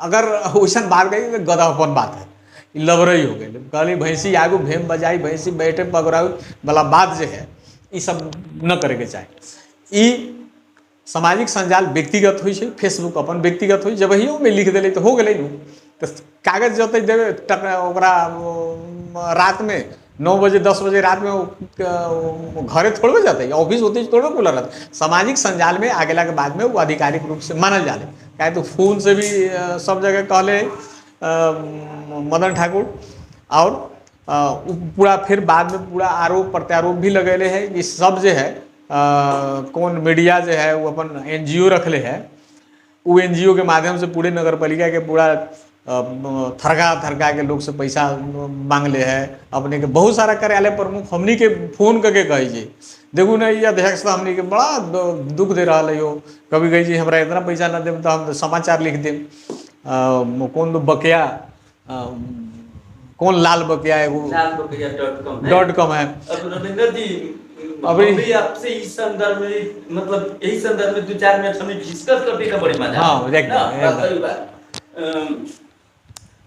अगर वैसा बात कही तो गदापन बात है, लबरई हो गई। कहली भैंसी आगू भेम बजाई, भैंसी बैठे पगड़ाऊ वाला बात जो है ये सब न करे के चाहे। ई सामाजिक संजाल व्यक्तिगत हो, फेसबुक अपन व्यक्तिगत हो, जब ही में लिख दिले तो हो गए। तो कागज जते देवे रात में 9 बजे 10 बजे रात में घरे थोड़े जाते, ऑफिस होते थोड़ा खुला रहता। सामाजिक संजाल में आगेला के बाद में वो आधिकारिक रूप से मानल जाले। क्या तो फोन से भी सब जगह कहले मदन ठाकुर, और पूरा फिर बाद में पूरा आरोप प्रत्यारोप भी लगेले है कि सब जो है कौन मीडिया जो है वो अपन NGO रखले है, वो NGO के माध्यम से पूरे नगर पालिका के पूरा थरका के लोग से पैसा मांग ले है। अपने के बहुत सारा कार्यालय प्रमुख हमनी के फोन करके कही देखू ना ये अध्यक्ष हमनी के बड़ा दुख दे रहा है। कभी कही हमरा इतना पैसा ना देम तो हम समाचार लिख देम, कौन तो बकिया कौन लाल बकिया है वो .com है। रविंद्र जी अभी आपसे इस संदर्भ में मतलब यही संदर्भ में 2-4 मिनट हमने डिस्कस करते का बड़ी मजा। हाँ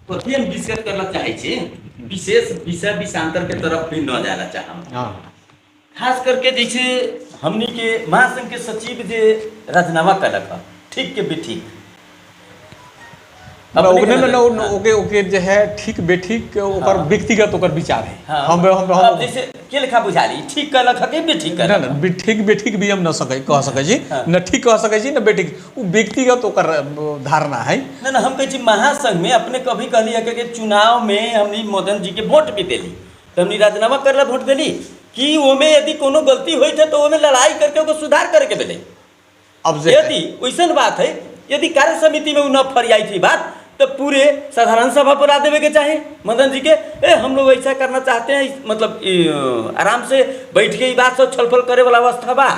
तो हम डिस्कस करना चाहे छे विशेष विषय विषांतर के तरफ भी न जाना चाहम। खास करके जैसे हमनी के महासंघ के सचिव जे राजीनामा कलक ठीक के बेठीक ओके जो है ठीक बेठीक ओकर व्यक्तिगत ओकर विचार है। हम जैसे के लेखा बुझाली ठीक कलक के बेठीक कर ना ठीक बेठीक भी हम न सके कह सके जी, न ठीक कह सके जी न बेठीक, वो व्यक्तिगत ओकर धारणा है। ना हम कहे छी महासंघ में अपने कभी कहली के चुनाव में हमनी मदन जी के वोट भी देली, तो हमनी राजीनामा करला वोट देली, कि ओमे यदि कोनो गलती होई थे तो ओमे लड़ाई करके ओको सुधार करे के बेले। अब जे यदि वैसन बात है, यदि कार्य समिति में उ न फरियाई थी बात, तो पूरे साधारण सभा पर आ देवे के चाहे मदन जी के हम लोग ऐसा करना चाहते हैं, मतलब आराम से बैठ के बात सब छलफल करे वाला अवस्था बा।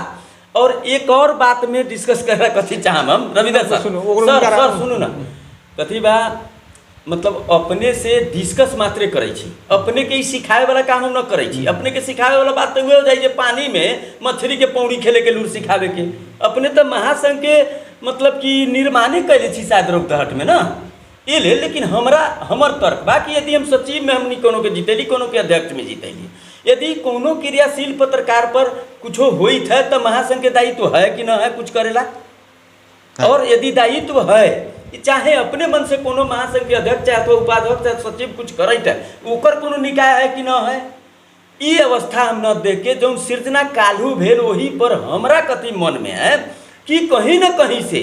और एक और बात में डिस्कस कर रहा कथी चाहम हम रविंद्र सर, सर सुनू ना, कथी बा मतलब अपने से डिस्कस मात्रे करे छी, अपने के सिखाए वाला काम हम न करे छी। अपने के सिखाए वाला बात तो हुए हो जाए पानी में मछली के पौड़ी खेले के लूर सिखावे के। अपने तो महासंघ के मतलब कि निर्माणे कैले छी शायद रोकदहट में ना ये ले। लेकिन हमर तर्क बा कि यदि हम सचिव में हमनी कोनो के जीतेली, कोनो के अध्यक्ष में जीतेली, यदि कोनो क्रियाशील पत्रकार पर कुछ होइत है तो महासंघ के दायित्व है कि न है कुछ करेला। और यदि दायित्व है, चाहे अपने मन से कोनो महासंघ के अध्यक्ष चाहे तो उपाध्यक्ष चाहे सचिव कुछ करत है, ओकर कोनो निकाय है कि न है, ये अवस्था हम न देख के जो सृजना काल्हू भेल वही पर हमरा कथी मन में है कि कहीं न कहीं से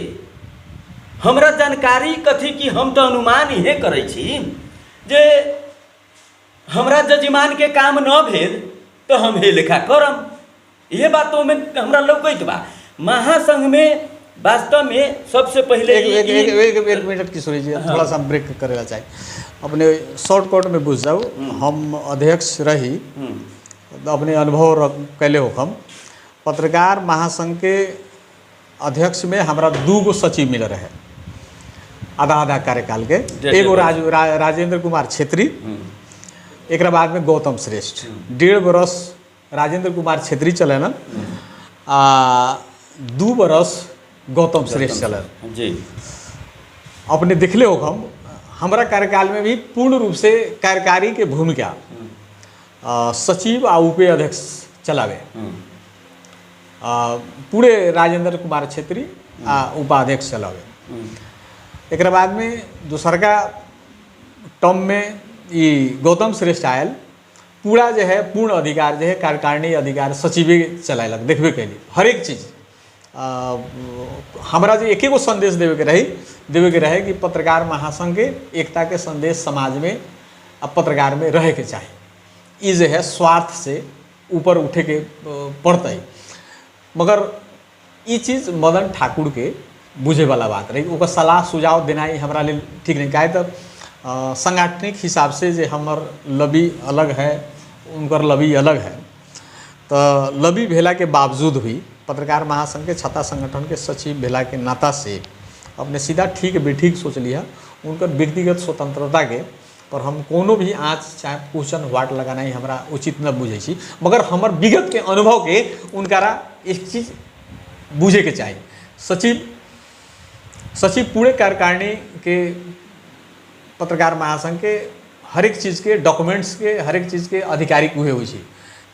हमरा जानकारी कथी कि हम तो अनुमान इहे करे छी जे हमरा जजमान के काम न भेल तो हम हे लेखा करम। ये बातों में हमरा लौकैत बा। महासंघ में वास्तव में सबसे पहले एक मिनट किशोरी जी, थोड़ा सा ब्रेक करेला चाहिए। अपने शॉर्टकट में बुझ जाओ, हम अध्यक्ष रही अपने अनुभव कैले हो। हम पत्रकार महासंघ के अध्यक्ष में हमारा 2 गो सचिव मिल रहे आधा आधा कार्यकाल के। एगो राजेंद्र कुमार छेत्री, एक बाद में गौतम श्रेष्ठ। 1.5 बरस राजेंद्र कुमार छेत्री चले ना, 2 बरस गौतम श्रेष्ठ चले जी। अपने देखले हो हम हमारा कार्यकाल में भी पूर्ण रूप से कार्यकारी के भूमिका सचिव आ उपाध्यक्ष चलावे। पूरे राजेंद्र कुमार छेत्री आ उपाध्यक्ष चलावे। एक बाद में दूसरका टर्म में ये गौतम श्रेष्ठ आयल, पूरा जो है पूर्ण अधिकार जो है कार्यकारिणी अधिकार सचिवे चलायलक देखबे के लिए हर एक चीज़। हमारा जो एक संदेश देवे के रहे कि पत्रकार महासंघ के एकता के संदेश समाज में अब पत्रकार में रहे के चाहिए। ये जो है स्वार्थ से ऊपर उठे के पड़ते, मगर ये चीज़ मदन ठाकुर के बुझे वाला बात रही। ओकर सलाह सुझाव देना ही हमारा लिए ठीक नहीं। काहे तब संगठनिक हिसाब से जो हमर लबी अलग है, उनकर लबी अलग है, तो लबी भेला के बावजूद भी पत्रकार महासंघ के छाता संगठन के सचिव भेला के नाता से अपने सीधा ठीक बेठीक सोच लिया उनकर व्यक्तिगत स्वतंत्रता के पर हम कोनो भी आँच चाहे क्वेश्चन वाट लगाना ही हमारा उचित न बुझे छी। मगर हमर विगत के अनुभव के उनकारा एक चीज़ बुझे के चाहिए। सचिव पूरे कार्यकारिणी के पत्रकार महासंघ के हर एक चीज़ के डॉक्यूमेंट्स के हर एक चीज़ के आधिकारिक हुए हुई छी।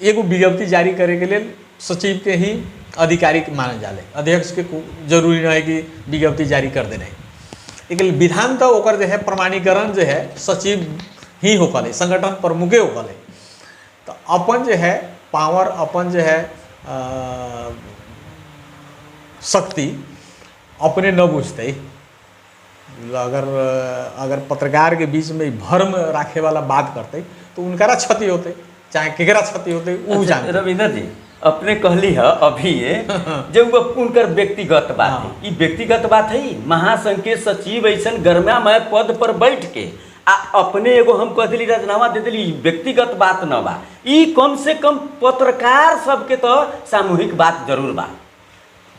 एगो विज्ञप्ति जारी करे के लिए सचिव के ही आधिकारिक मानल जाले, अध्यक्ष के जरूरी नहीं कि विज्ञप्ति जारी कर देना। लेकिन विधान तो ओकर जो है प्रमाणीकरण जो है सचिव ही होकले, संगठन प्रमुखे होकले। तो अपन जो है पावर, अपन जो है शक्ति अपने न बुझते। अगर पत्रकार के बीच में भ्रम राखे वाला बात करते तो उनका क्षति होते, चाहे केकरा क्षति होते वो जाने। रविंद्र जी अपने कहली है अभी ये जब उनकर व्यक्तिगत बात है, ये व्यक्तिगत बात है। महासंघ के सचिव ऐसा गर्मामय पद पर बैठ के आ अपने एगो हम कह दिली राजीनामा दे दिली, व्यक्तिगत बात न बा। ई कम से कम पत्रकार सबके तो सामूहिक बात जरूर बा।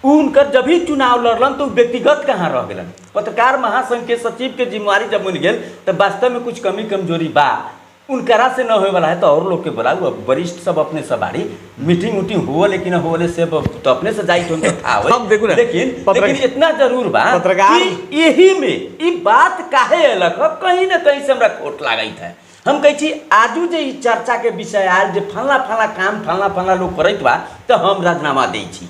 उनकर जब भी चुनाव लड़लन तो व्यक्तिगत कहाँ रह गलन। पत्रकार महासंघ के सचिव के जिम्मेवारी जब मिल गई तो वास्तव में कुछ कमी कमजोरी बा उनकरा से न होए वाला है तो और लोग के बोलाऊ। अब वरिष्ठ सब अपने सबारी मीटिंग उटिंग हो लेकिन होले से तो अपने से जाई तो था लेकिन इतना जरूर बा कि यही में ये बात काहे अलग है, कहीं न कहीं से हमरा खोट लागई था। हम कही छी आजू जे चर्चा के विषय आयल जे फलना फलना काम फलना फलना लोग करत बा तो हम राजीनामा दै छी।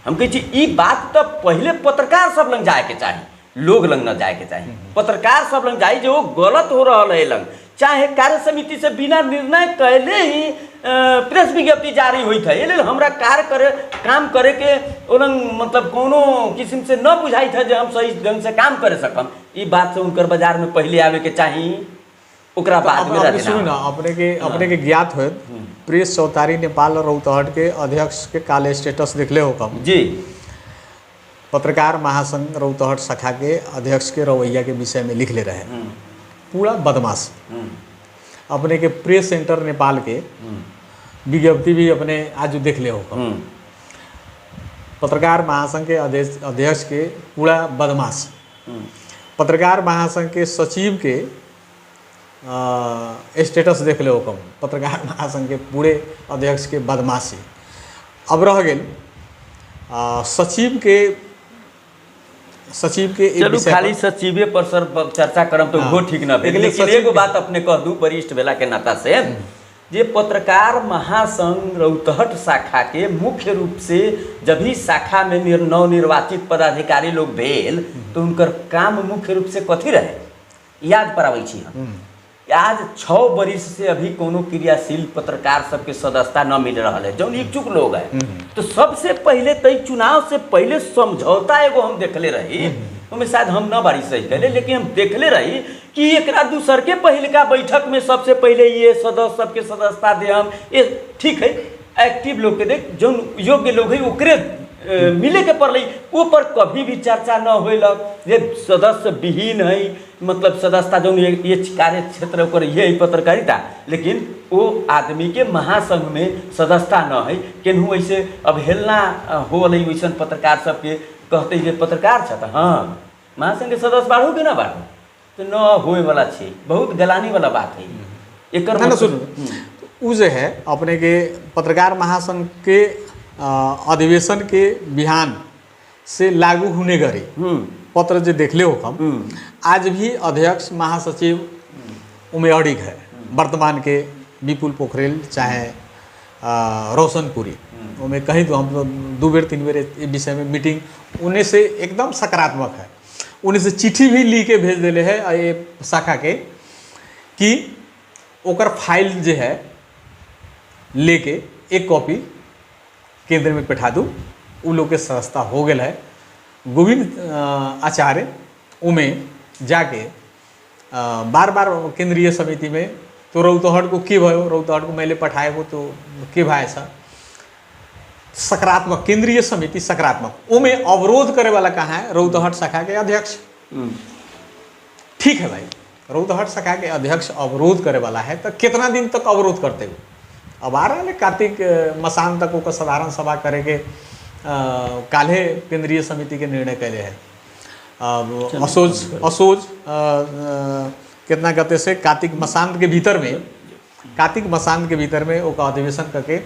हम कही छी ई बात तो पहले पत्रकार सब लंग जाए के चाहिए, लोग लंग न जाए के चाहिए। पत्रकार सब लंग जाए जो गलत हो रहा है लंग, चाहे कार्य समिति से बिना निर्णय कैले ही प्रेस विज्ञप्ति जारी हुई था। ये हमरा काम करे के मतलब कोनो किस्म से न बुझाई था जो हम सही ढंग से काम करे सकम। ये बात से उनकर बाजार में पहले आवे के चाहिए, ओकरा बाद में सुनो ना अपने के ज्ञात हो प्रेस चौतारी नेपाल रौतहट के अध्यक्ष के काल स्टेटस देखले हो कम जी। पत्रकार महासंघ रौतहट शाखा के अध्यक्ष के रवैया के विषय में लिख ले रहे पूरा बदमाश। अपने के प्रेस सेंटर नेपाल के विज्ञप्ति भी अपने आज देख ले हो कम पत्रकार महासंघ के अध्यक्ष के पूरा बदमाश। पत्रकार महासंघ के सचिव के स्टेटस देख ले हो कम पत्रकार महासंघ के पूरे अध्यक्ष के बदमाशी। अब रह गए सचिव के एक चलू विषय खाली सचिवे पर सर चर्चा करम तो वो ठीक ना भेल। लेकिन एगो बात अपने कह दूं वरिष्ठ भेला के नाता से जे पत्रकार महासंघ रौतहट शाखा के मुख्य रूप से जब ही शाखा में नवनिर्वाचित पदाधिकारी लोग भेल तो उनकर काम मुख्य रूप से कथी रहे याद कराबै छी हम। आज 6 वर्ष से अभी कोनो क्रियाशील पत्रकार सबके सदस्यता न मिल रहा है जौन इच्छुक लोग है। तो सबसे पहले तय चुनाव से पहले समझौता एगो हम देखले रही उसमें शायद हम न बारी सही करे लेकिन हम देखले रही कि एक दूसर के पहले का बैठक में सबसे पहले ये सदस्य सबके सदस्यता दे हम ये ठीक है एक्टिव लोग के देख जो योग्य लोग है ओकरे मिले के पड़ल वो पर कभी भी चर्चा न होलक ये सदस्य विहीन है मतलब सदस्यता जो ये कार्य क्षेत्र ओकर ये पत्रकारिता लेकिन वो आदमी के महासंघ में सदस्यता न है केनहू ऐसे अवहेलना हो वैसन पत्रकार सबके कहते ये पत्रकार छ त हाँ महासंघ के सदस्य बाढ़ू कि ना बाढ़ू तो न होए वाला छे बहुत गलानी वाला बात है एकर ना सुन उ जे है अपने के पत्रकार महासंघ के अधिवेशन के बिहान से लागू होने गरी पत्र जो देखले हो हम आज भी अध्यक्ष महासचिव उमे अडिग है वर्तमान के विपुल पोखरेल चाहे रोशनपुरी उमें कहीं तो हम 2 बेर 3 बेर इस विषय में मीटिंग उन्हें से एकदम सकारात्मक है। उन्हें से चिट्ठी भी ली के भेज दिले है ये शाखा के कि ओकर फाइल जो है लेके एक कॉपी केंद्र में बैठा दूँ उ लोग के सदस्यता हो गया है। गोविंद आचार्य उमें जाके बार बार केंद्रीय समिति में तो रौतहट को के भयो रौतहट को मैले पठाए हो तो के भएछ सकारात्मक केंद्रीय समिति सकारात्मक उमें अवरोध करे वाला कहाँ है रौतहट शाखा के अध्यक्ष। ठीक है भाई रौतहट शाखा के अध्यक्ष अवरोध करे वाला है तो कितना दिन तक अवरोध करते हो अब आ रहा है कार्तिक मसान तक ओकर साधारण सभा करे के काल्हे केंद्रीय समिति के निर्णय कैले है। असोज कितना कहते से कार्तिक मसान के भीतर में ओका अधिवेशन करके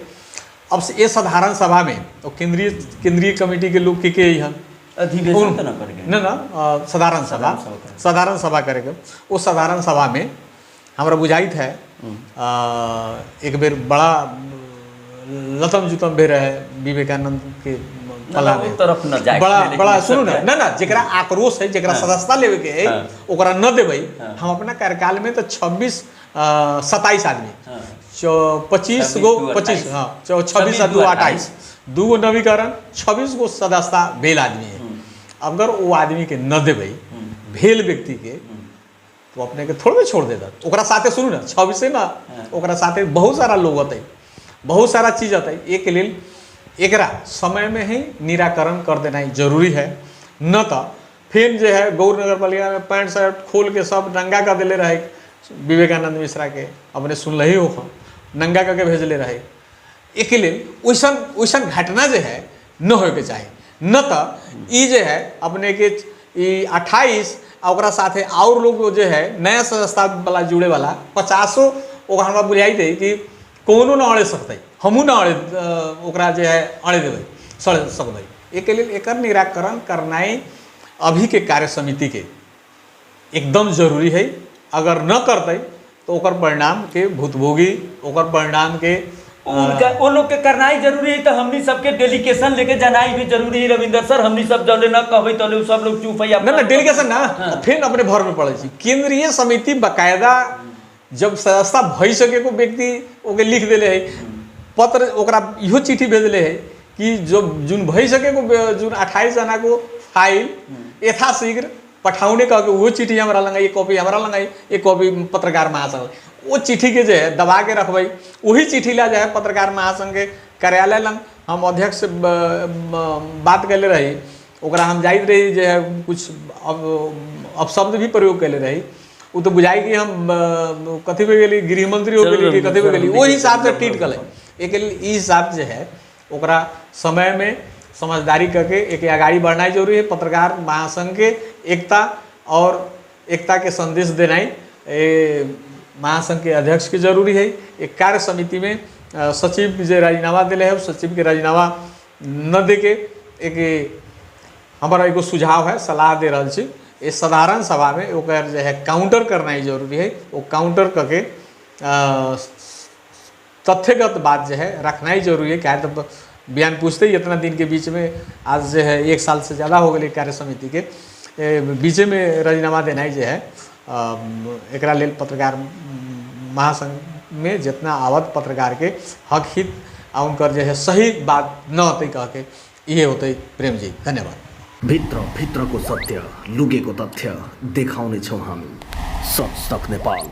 अब से ये साधारण सभा में तो केंद्रीय कमेटी के लोग के यहाँ अधिवेशन तो न करेंगे ना साधारण सभा करेंगे। वो साधारण सभा में हमारा बुझाइत है एक बेर बड़ा लतम जुतम भी रहे विवेकानंद के कला में तरफ न जाए बड़ा सुनो ना जरा आक्रोश है जरा सदस्यता लेवे के है ओकरा न देबै हम अपना कार्यकाल में तो 27 आदमी 25 गो 26 हाँ 26 और 2 28 2 गो नवीकरण 26 गो सदस्यता भेल आदमी है। अगर वो आदमी के न देबै भेल व्यक्ति के तो अपने के थोड़े छोड़ देता ओकरा साथे सुनू ना 26 ना ओकरा साथे बहुत सारा लोग होते बहुत सारा चीज होते एक लेल एकरा समय में ही निराकरण कर देना जरूरी है न तो फिर जो है गौर नगर पालिका में पैंट शर्ट खोल के सब नंगा कर दिले रहे विवेकानंद मिश्रा के अपने सुन ही हो नंगा करके भेजले रहे एक लेल वैसन घटना जो है न हो के चाहिए न तो ये जो है अपने के 28 और साथे और लोग जो है नया सदस्यता वाला जुड़े वाला 50 हमारा बुझाई थे कि कोनो न अड़े सकते हमू न अड़े ओकरा जो है अड़े देवे सड़ सकते एक लिए एकर निराकरण करनाई अभी के कार्य समिति के एकदम जरूरी है। अगर न करते तो ओकर परिणाम के भुतभोगी ओकर परिणाम के वो लोग के करनाई जरूरी है तो हमनी सबके डेलीगेशन लेके जानाई भी जरूरी है। रविंदर सर हमनी सब जौने न कहबै तो सब लोग चुप है ना डेलीगेशन ना फिर अपने भर में पड़े केंद्रीय समिति बकायदा जब सदस्यता भई सके को व्यक्ति ओके लिख देले है पत्र ओकरा इहो चिट्ठी भेजले है कि जो जुन भई सके को जुन 28 जना को फाइल यथाशीघ्र पठाउने कह के वो चिट्ठी हमरा लंगाई, एक कॉपी हमरा लंगाई, एक कॉपी पत्रकार महासंघ, वो चिट्ठी के जो है दबा के रखबई, वही चिट्ठी ला जो है पत्रकार महासंघ के कार्यालय लंग हम अध्यक्ष से बात कैले रही, ओकरा हम जाइत रही जो है कुछ अपशब्द भी प्रयोग कैले रही, वो तो बुझाई कि हम कथी पे गेली गृह मंत्री हो गेली कि कथी पे गेली, वो हिसाब से ट्रीट कले। एक हिसाब जो है ओकरा समय में समझदारी करके एक आगाड़ी बढ़ना जरूरी है। पत्रकार महासंघ के एकता और एकता के संदेश देना महासंघ के अध्यक्ष के जरूरी है। एक कार्य समिति में सचिव जो राजीनामा दिले है, सचिव के राजीनामा न दे के एक हमारा एगो सुझाव है, सलाह दे रहा छी, इस साधारण सभा में ओकर जो है काउंटर करना ही जरूरी है। वो काउंटर करके तथ्यगत बात जो है रखना ही जरूरी है। क्या तो बयान पूछते ही इतना दिन के बीच में आज जो है 1 साल से ज़्यादा हो गए कार्य समिति के बीच में राजीनामा देना ही जो है एकरा लेल पत्रकार महासंघ में जितना आवत पत्रकार के हक हित आ उनकर जो है सही बात न होते कह के ये होते। प्रेम जी धन्यवाद। भित्र भित्रको सत्य लुकेको तथ्य देखाउने छौँ हामी सच तक नेपाल।